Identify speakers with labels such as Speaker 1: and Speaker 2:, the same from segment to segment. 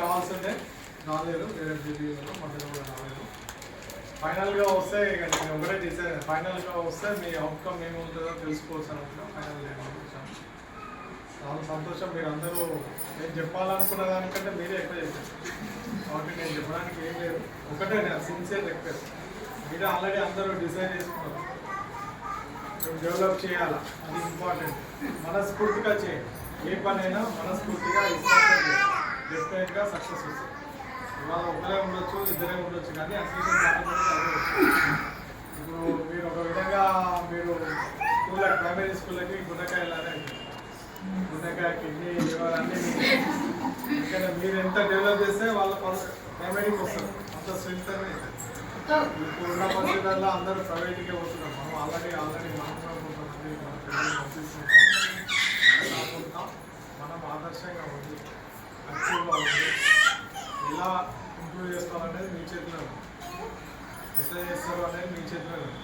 Speaker 1: రావాల్సిందే, రాలేదు. వేరే ఢిల్లీలో మధ్యలో కూడా రాలేదు. ఫైనల్గా వస్తే ఇక నేను ఒకటే డిసైడ్, ఫైనల్గా వస్తే మీ అవుట్కమ్ ఏముంటుందో తెలుసుకోవచ్చు అనుకుంటున్నా. ఫైనల్ వచ్చాను. చాలా సంతోషం. మీరు అందరూ నేను చెప్పాలనుకున్న దానికంటే మీరే ఎక్కువ చేశారు కాబట్టి నేను చెప్పడానికి ఏం లేదు. ఒకటే నేను సిన్సియర్ రిక్వెస్ట్, మీరు ఆల్రెడీ అందరూ డిసైడ్ చేసుకున్నారు. డెవలప్ చేయాలా, అది ఇంపార్టెంట్. మనస్ఫూర్తిగా చేయండి. ఏ పనైనా మనస్ఫూర్తిగా ఇష్టంగా డెఫినెట్గా సక్సెస్ వస్తుంది. ఇవాళ ఒకరే ఉండొచ్చు, ఇద్దరే ఉండొచ్చు, కానీ అసోసియేషన్ ఇప్పుడు మీరు ఒక విధంగా మీరు స్కూళ్ళకి, ప్రైమరీ స్కూళ్ళకి గుండెకాయలానే గుండెకాయ, కిడ్నీ, లివర్ అన్నీ ఎందుకంటే మీరు ఎంత డెవలప్ చేస్తే వాళ్ళ ప్రైమరీకి వస్తారు. అంత స్ట్రెంత్ అనేది ఇప్పుడు ఉన్న పరిస్థితుల్లో అందరూ ప్రైవేట్గా పోతున్నాం. మనం ఆల్రెడీ మనం కూడా కొంతమంది మన పిల్లలు పంపిస్తుంటాం. కాకుండా మనం ఆదర్శంగా ఉంది, యాక్టివ్గా ఉంది. ఎలా ఇంప్రూవ్ చేసుకోవాలనేది మీ చేతిలో ఉంది. ఎట్లా చేస్తారు అనేది మీ చేతిలో ఉంది.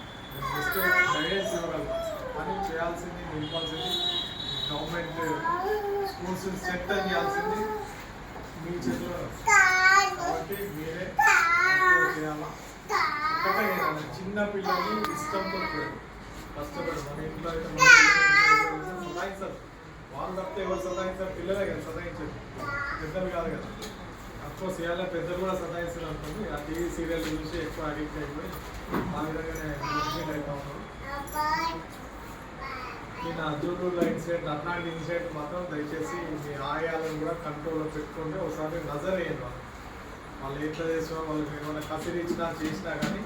Speaker 1: జస్ట్ గైడెన్స్ ఇవ్వగలరు, కానీ చేయాల్సింది, నింపాల్సింది గవర్నమెంట్ స్కూల్స్ స్ట్రెంత్ చేయాల్సింది మీ చేతిలో ఉంది. కాబట్టి మీరే చేయాలా. ఒకటే చిన్న పిల్లల్ని ఇష్టంతో కష్టపడి మన ఇంట్లో అయితే సతాయిస్తారు. వాళ్ళు తప్పితే ఎవరు సతాయిస్తారు? పిల్లలే కదా సతాయించారు, పెద్దలు కాదు కదా. అఫ్కోర్స్ ఇవాళ పెద్దలు కూడా సతాయిస్తారు అనుకోండి. ఆ టీవీ సీరియల్ చూసి ఎక్కువ అడిక్ట్ అయిపోయి ఆ విధంగానే మోటివేట్ అవుతా ఉన్నారు. నేను అజూరులో ఇన్సిడెంట్, అట్లాంటి ఇన్సిడెంట్ మాత్రం దయచేసి మీ ఆయాలను కూడా కంట్రోల్లో పెట్టుకుంటే ఒకసారి నజర్ వేయండి. వాళ్ళు ఎట్లా చేసినా, వాళ్ళకి ఏమైనా కసిరి ఇచ్చినా చేసినా కానీ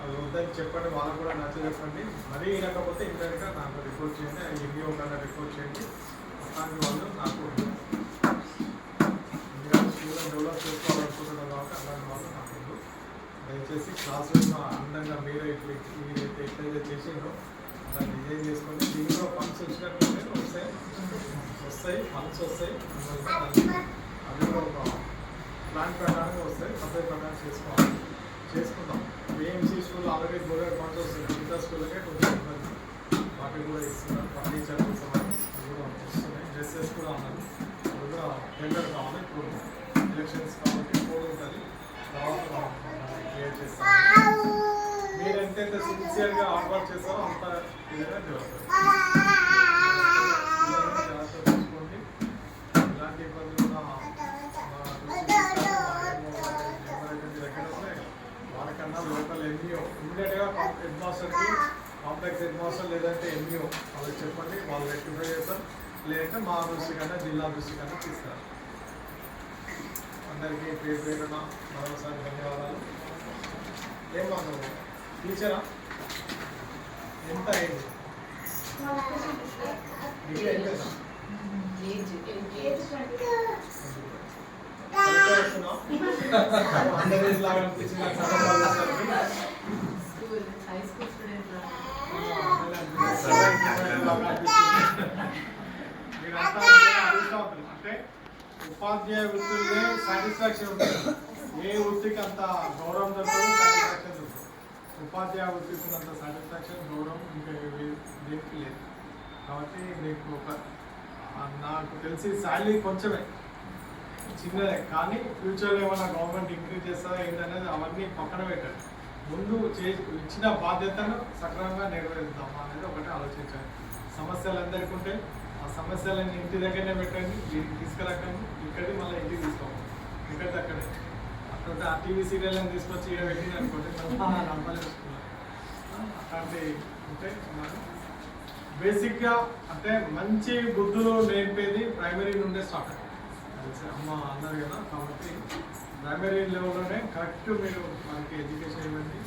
Speaker 1: అది వద్దని చెప్పండి. వాళ్ళకు కూడా నచ్చ చెప్పండి. మరీ వినకపోతే ఇంటర్గా నాకు రిపోర్ట్ చేయండి, ఎంఈఓ కన్నా రిపోర్ట్ చేయండి. అట్లాంటి వాళ్ళు నాకు స్కూల్ని డెవలప్ చేసుకోవాలనుకుంటున్నారు కాబట్టి అలాంటి వాళ్ళు నాకు దయచేసి క్లాస్ రూమ్ అందంగా మీరైతే ఎట్లయితే చేసిందో దాన్ని డిజైన్ చేసుకొని దీనిలో ఫండ్స్ వచ్చినట్టు వస్తాయి ఫండ్స్ వస్తాయి. అవి కూడా ఒక ప్లాన్ ప్రకారంగా వస్తాయి. పద్ధతి ప్రకారం చేసుకుంటాం. AMC school already golden funds వస్తుంది. మిగతా స్కూల్కే కొంచెం ఇబ్బంది, వాటికి కూడా ఇస్తున్నారు. ఫర్నిచర్ కోసం అవి కూడా వస్తున్నాయి. డ్రెస్సెస్ కూడా ఉన్నది, అది కూడా టెండర్ కావాలి. ఇప్పుడు ఎలక్షన్స్ కాబట్టి కోడ్ ఉంటుంది, తర్వాత క్లియర్ చేస్తాం. మీరు ఎంతైతే సిన్సియర్గా హార్డ్ వర్క్ చేస్తారో అంత ఇదిగా డెవలప్ జాగ్రత్త చూసుకోండి. ఇలాంటి ఇబ్బందులు వాళ్ళకన్నా లోకల్ ఎంఈఓ ఇమీడియట్గా హెడ్ మాస్టర్కి, కాంప్లెక్స్ హెడ్ మాస్టర్ లేదంటే ఎంఈఓ వాళ్ళకి చెప్పండి. వాళ్ళు రెక్టిఫై చేస్తారు. లేదంటే మా దృష్టి కన్నా, జిల్లా దృష్టి కన్నా తీసుకురారు. అందరికీ పేరు పేరున మరోసారి ధన్యవాదాలు. ఏమన్నా టీచరా ఎంత అయింది? అందరి లాగా అనిపించింది. అంటే ఉపాధ్యాయ వృత్తిలో సాటిస్ఫాక్షన్ ఉంటుంది. ఏ వృత్తికి అంత గౌరవం దొరకదు, సాటిస్ఫాక్షన్ దొరుకుతుంది. ఉపాధ్యాయ వృత్తికి ఉన్నంత సాటిస్ఫాక్షన్, గౌరవం ఇంకా దేనికి లేదు. కాబట్టి మీకు నాకు తెలిసి శాలరీ కొంచెమే చిన్నదే, కానీ ఫ్యూచర్లో ఏమైనా గవర్నమెంట్ ఇంక్రీజ్ చేస్తారా ఏంటనేది అవన్నీ పక్కన పెట్టండి. ముందు ఇచ్చిన బాధ్యతను సక్రమంగా నెరవేరుద్దాం అనేది ఒకటి ఆలోచించండి. సమస్యలు అందరికీ ఉంటే ఆ సమస్యలను ఇంటి దగ్గరనే పెట్టండి, తీసుకురాకండి. ఇక్కడికి మళ్ళీ ఇంటికి తీసుకోవాలి, ఇక్కడికి అక్కడే. అక్కడ ఆ టీవీ సీరియల్ని తీసుకొచ్చి ఇక్కడ పెట్టింది అనుకోండి, నమ్మలేసుకున్నారు. అట్లాంటి ఉంటే బేసిక్గా అంటే మంచి బుద్ధులు నేర్పేది ప్రైమరీ నుండే స్టార్ట్ అమ్మ అన్నారు కదా. కాబట్టి ప్రైమరీ లెవెల్లోనే కరెక్ట్ మీరు మనకి ఎడ్యుకేషన్ ఇవ్వండి,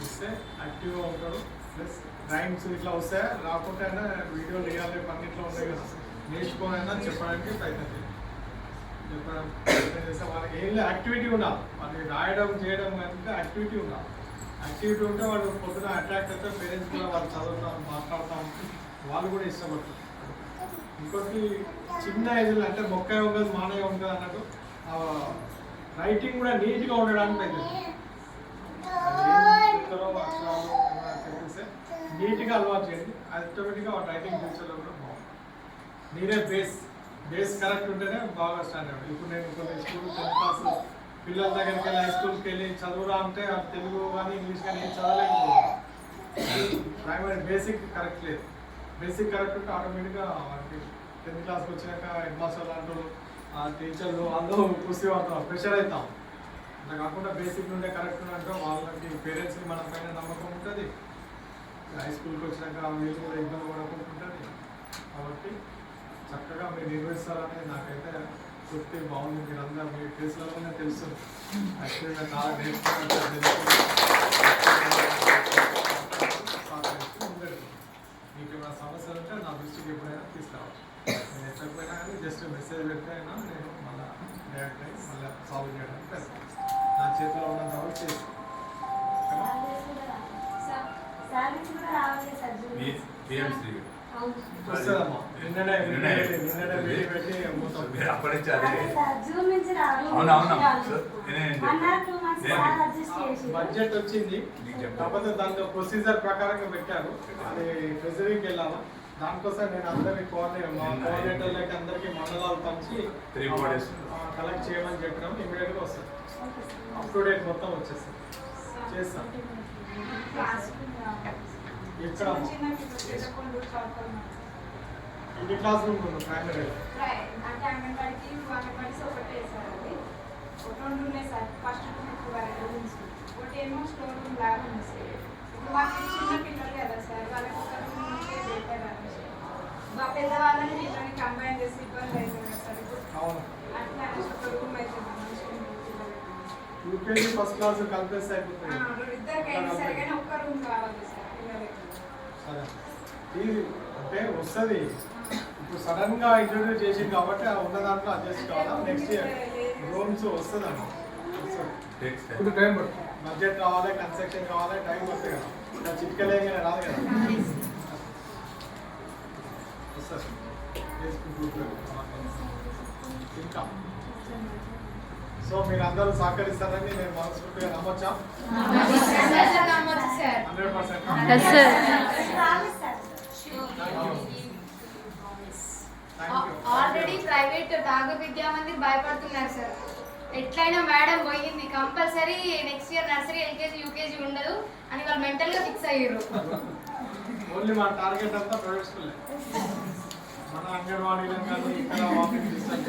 Speaker 1: ఇస్తే యాక్టివ్గా ఉంటాడు. ప్లస్ రైమ్స్ ఇట్లా వస్తాయి, రాకుంటే అయినా వీడియోలు వేయాలి, పన్నిట్లో ఉంటాయి కదా, నేర్చుకోనైనా చెప్పడానికి ప్రయత్నం చేయాలి. ప్రయత్నం చేస్తే వాళ్ళకి ఏం యాక్టివిటీ ఉండాలి. వాళ్ళకి రాయడం చేయడం కనుక యాక్టివిటీ ఉండాలి. యాక్టివిటీ ఉంటే వాళ్ళు పొద్దున అట్రాక్ట్ అయితే పేరెంట్స్ కూడా వాళ్ళు చదువుతాం, మాట్లాడుతూ వాళ్ళు కూడా ఇష్టపడతారు. ఇంకోటి చిన్న ఏజ్లో అంటే మొక్క ఉంటుంది, మానవ ఉంటుంది అన్నట్టు రైటింగ్ కూడా నీట్గా ఉండడానికి ప్రయత్నం అక్షరాలు తెలిస్తే నీట్గా అలవాటు చేయండి. ఆటోమేటిక్గా రైటింగ్ ఫ్యూచర్లో కూడా బాగుంటుంది. మీరే బేస్ బేస్ కరెక్ట్ ఉంటేనే బాగా స్టాండర్డ్. ఇప్పుడు నేను కొన్ని స్కూల్ 10th క్లాస్ పిల్లల దగ్గరికి వెళ్ళి హై స్కూల్కి వెళ్ళి చదువురా అంటే తెలుగు కానీ ఇంగ్లీష్ కానీ ఏం చదవలేకపోతుంది. ప్రైమరీ బేసిక్ కరెక్ట్ లేదు. బేసిక్ కరెక్ట్ ఉంటే ఆటోమేటిక్గా వాళ్ళకి 10th క్లాస్కి వచ్చినాక హెడ్ మాస్టర్ అంటారు, టీచర్లు అందరూ కుస్తీ పడతాం, ప్రెషర్ అవుతాం. అలా కాకుండా బేసిక్ నుండే కరెక్ట్ అంటే వాళ్ళకి పేరెంట్స్కి మన పైన నమ్మకం ఉంటుంది. హై స్కూల్కి వచ్చినాక వీళ్ళు కూడా ఇబ్బంది పడకుంటుంటుంది. కాబట్టి చక్కగా మీరు నిర్వహిస్తారని నాకైతే చెప్తే బాగుంది. మీరందరూ మీ ఫేస్లలోనే తెలుస్తుంది. యాక్చువల్గా చాలా మీకు ఏమైనా సమస్యలు ఉంటే నా దృష్టికి ఎప్పుడైనా తీసుకురావచ్చు. నేను ఎక్కడిపోయినా కానీ జస్ట్ మెసేజ్ పెడితే అయినా నేను మళ్ళీ డైరెక్ట్ అయ్యి మళ్ళీ సాల్వ్ చేయడానికి ప్రయత్నం నా చేతిలో ఉన్నంత వరకు చేస్తాను. వస్తుందమ్మా నిన్ననే పెట్టి బడ్జెట్ వచ్చింది. కాకపోతే దాంట్లో ప్రొసీజర్ ప్రకారంగా పెట్టారు. అది ట్రెజరీకి వెళ్ళాలా. దానికోసం నేను అందరికి కోఆర్డినేటర్లకి అందరికీ మండలాలు పంచి కలెక్ట్ చేయమని చెప్పినాం. ఇమీడియట్గా వస్తుంది. అప్ టు డేట్ మొత్తం వచ్చేస్తుంది. చేస్తాం. ఇక్కడ ఎన్ని క్లాస్ రూమ్ ఉంది ప్రైమరీ?
Speaker 2: అంటే అంగన్వాడికి అంగన్వాడీస్ ఒకటే సార్. అది ఒక 2 ఉన్నాయి సార్. ఫస్ట్ 2 రూమ్స్, ఒకటి ఏమో స్టోర్ రూమ్ లాగా ఉంది సార్. ఇప్పుడు వాళ్ళకి చిన్న పిల్లలు కదా సార్, వాళ్ళకి ఒక రూమ్ ఉంటే బెటర్ అనేసి మా పెద్దవాళ్ళని వీళ్ళని కంబైన్ చేసి ఇబ్బంది అవుతుంది కదా సార్. ఇప్పుడు అట్లా ఒక రూమ్ అయితే
Speaker 1: యూకేజీ ఫస్ట్ క్లాస్ కలిపేసి అయిపోతుంది.
Speaker 2: ఇద్దరికి అయినా సరే కానీ ఒక్క రూమ్ కావాలి సార్ పిల్లలకి.
Speaker 1: సరే అంటే వస్తుంది. ఇప్పుడు సడన్ గా ఇంట్రొడ్యూస్ చేసింది కాబట్టి ఉన్న దాంట్లో అడ్జస్ట్ కావాలా. నెక్స్ట్ ఇయర్ రూమ్స్ వస్తుందండి. ఇప్పుడు టైం పడుతుంది. బడ్జెట్ రావాలి, కన్స్ట్రక్షన్ కావాలి, టైం వస్తుంది కదా. ఇంకా చిట్కలేగా రాదు కదా. వస్తుంది ఇంకా. సో మీరు అందరూ సహకరిస్తారని నేను మనస్ఫూర్తిగా నమ్మొచ్చా? 100%.
Speaker 3: ఆల్రెడీ ప్రైవేట్ డాగ విద్యా మందిర్ భయపడుతున్నారు సార్. ఎట్లయినా మేడం పోయింది, compulsory next year nursery, LKG, UKG ఉండదు అని వాళ్ళు మెంటల్ గా ఫిక్స్ అయ్యారు.
Speaker 1: ఓన్లీ మా టార్గెట్ అంతా ప్రైవేట్ స్కూల్. మన అంగన్వాడీలో కానీ ఇక్కడ వాకింగ్ డిస్టెన్స్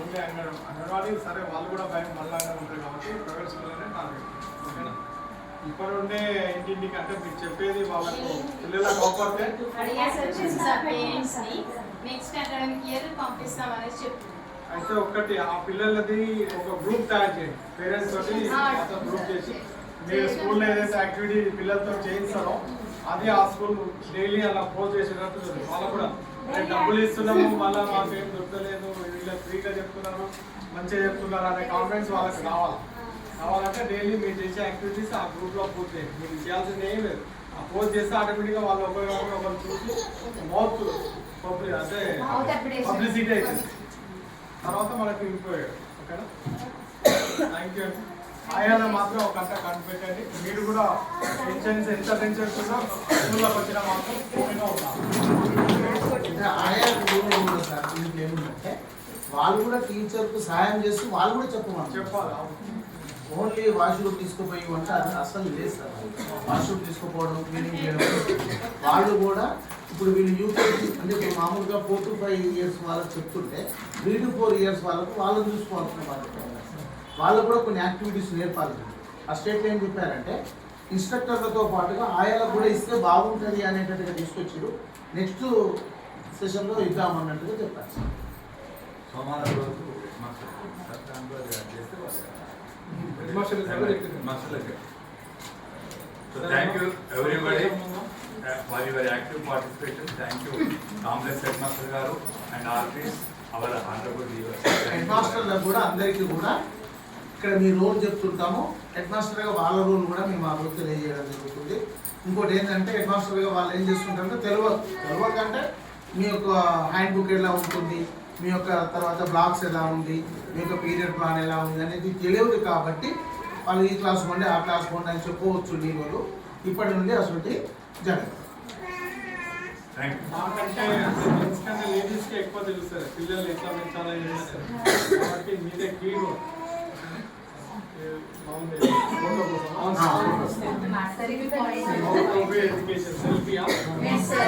Speaker 1: ఓన్లీ అంగన్వాడీ. సరే వాళ్ళు కూడా భయం మళ్ళా ఉంటారు కాబట్టి ప్రైవేట్ స్కూల్లోనే టార్గెట్. ఓకేనా? ఇప్పుడు ఉండే ఇంటింటికి అంటే మీరు చెప్పేది వాళ్ళకు పిల్లలకు అవపడితే
Speaker 3: నెక్స్ట్ అకాడమిక్ ఇయర్ పంపిస్తామనేసి చెప్తున్నాం.
Speaker 1: అయితే ఒకటి ఆ పిల్లలది ఒక గ్రూప్ తయారు చేయండి. పేరెంట్స్ తోటి గ్రూప్ చేసి మీరు స్కూల్లో ఏదైతే యాక్టివిటీ పిల్లలతో చేయిస్తారో అది ఆ స్కూల్ డైలీ అలా పోస్ట్ చేసేటట్టు వాళ్ళకు కూడా డబ్బులు ఇస్తున్నాము మళ్ళీ మాకు ఏం దొరకలేదు, వీళ్ళు ఫ్రీగా చెప్తున్నారు, మంచిగా చెప్తున్నారు అనే కాన్ఫిడెన్స్ వాళ్ళకి కావాలంటే డైలీ మీరు చేసే యాక్టివిటీస్ ఆ గ్రూప్లో పోస్ట్ చేయండి. మీరు చేయాల్సింది ఏం లేదు. ఆ పోస్ట్ చేస్తే ఆటోమేటిక్గా వాళ్ళు ఒకరు చూసి మౌత్ అంటే పబ్లిసిటీ అవుతుంది. తర్వాత మనకి ఇంప్రూవ్ అయ్యాడు. ఓకేనా? థ్యాంక్ యూ అండి. ఆయాలో మాత్రం ఒక గంట కనిపెట్టండి. మీరు కూడా టెన్షన్స్ ఎంత టెన్షన్స్ ఉన్నా స్కూల్లోకి వచ్చిన మాత్రం పూర్తిగా ఉన్నారు.
Speaker 4: ఏముందంటే వాళ్ళు కూడా టీచర్కు సహాయం చేస్తూ వాళ్ళు కూడా
Speaker 1: చెప్పాలి.
Speaker 4: ఓన్లీ వాష్రూమ్ తీసుకుపోయి అంటే అది అసలు లేదు సార్. వాష్రూమ్ తీసుకుపోవడం, క్లీనింగ్ చేయడం వాళ్ళు కూడా ఇప్పుడు వీళ్ళు యూకేజీ అంటే ఇప్పుడు మామూలుగా 4 to 5 years వాళ్ళకి చెప్తుంటే 3 to 4 years వాళ్ళకు వాళ్ళు చూసుకోవాల్సిన బాధ్యత. వాళ్ళు కూడా కొన్ని యాక్టివిటీస్ నేర్పాలి. ఆ స్టేట్లో ఏం చెప్పారంటే ఇన్స్ట్రక్టర్లతో పాటుగా ఆయాలకు కూడా ఇస్తే బాగుంటుంది అనేటట్టుగా తీసుకొచ్చారు. నెక్స్ట్ సెషన్లో ఇద్దామన్నట్టుగా చెప్పారు.
Speaker 5: సోమవారం రోజు So thank you everybody for your active participation. Thank you Complex Headmaster garu and artists, our honorable leaders.
Speaker 4: Head మాస్టర్లకు కూడా అందరికీ కూడా ఇక్కడ మీ రోల్ చెప్తుంటాము. హెడ్ మాస్టర్గా వాళ్ళ రోల్ కూడా మేము ఆ రోజు తెలియజేయడం జరుగుతుంది. ఇంకోటి ఏంటంటే హెడ్ మాస్టర్గా వాళ్ళు ఏం చేస్తుంటారంటే తెలియకంటే మీ యొక్క హ్యాండ్ బుక్ ఎలా ఉంటుంది, మీ యొక్క తర్వాత బ్లాక్స్ ఎలా ఉంది, మీ యొక్క పీరియడ్ ప్లాన్ ఎలా ఉంది అనేది తెలియదు. కాబట్టి వాళ్ళు ఈ క్లాస్ పోండి ఆ క్లాస్ పోండి అని చెప్పవచ్చు. లీడర్లు ఇప్పటి నుండి అసలు జరగదు.
Speaker 5: Thank you.
Speaker 1: మాకంటే జెంట్స్ కంటే లేడీస్కి ఎక్కువ తెలుస్తుంది పిల్లల్ని ఎట్లా పెంచాలో ఏం చేస్తారు కాబట్టి మీదే కీ రోల్. ఎడ్యుకేషన్ సెల్ఫీయా
Speaker 2: Yes, sir.